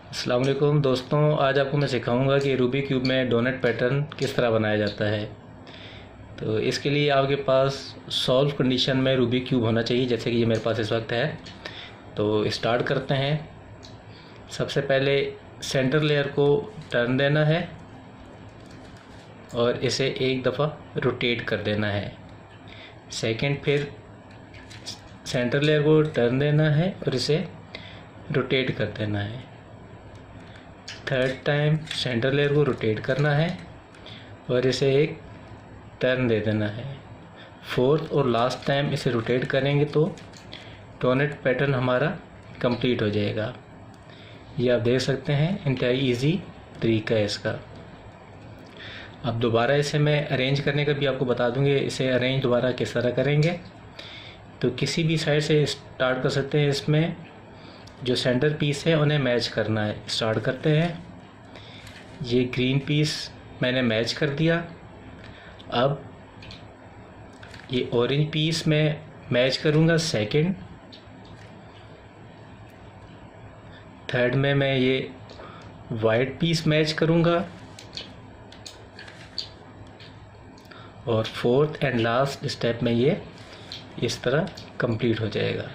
अस्सलाम वालेकुम दोस्तों, आज आपको मैं सिखाऊंगा कि रूबी क्यूब में डोनट पैटर्न किस तरह बनाया जाता है। तो इसके लिए आपके पास सॉल्व कंडीशन में रूबी क्यूब होना चाहिए, जैसे कि ये मेरे पास इस वक्त है। तो स्टार्ट करते हैं। सबसे पहले सेंटर लेयर को टर्न देना है और इसे एक दफ़ा रोटेट कर देना है। सेकंड, फिर सेंटर लेयर को टर्न देना है और इसे रोटेट कर देना है। थर्ड टाइम सेंटर लेयर को रोटेट करना है और इसे एक टर्न दे देना है। फोर्थ और लास्ट टाइम इसे रोटेट करेंगे तो डोनट पैटर्न हमारा कंप्लीट हो जाएगा। ये आप देख सकते हैं, इंतहाई इजी तरीका है इसका। अब दोबारा इसे मैं अरेंज करने का भी आपको बता दूंगी। इसे अरेंज दोबारा किस तरह करेंगे, तो किसी भी साइड से स्टार्ट कर सकते हैं। इसमें जो सेंटर पीस है उन्हें मैच करना है। स्टार्ट करते हैं। ये ग्रीन पीस मैंने मैच कर दिया। अब ये ऑरेंज पीस मैं मैच करूँगा सेकंड। थर्ड में मैं ये वाइट पीस मैच करूँगा और फोर्थ एंड लास्ट स्टेप में ये इस तरह कंप्लीट हो जाएगा।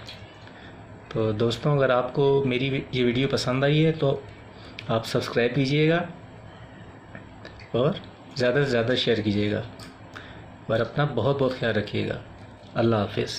तो दोस्तों, अगर आपको मेरी ये वीडियो पसंद आई है तो आप सब्सक्राइब कीजिएगा और ज़्यादा से ज़्यादा शेयर कीजिएगा और अपना बहुत बहुत ख्याल रखिएगा। अल्लाह हाफिज़।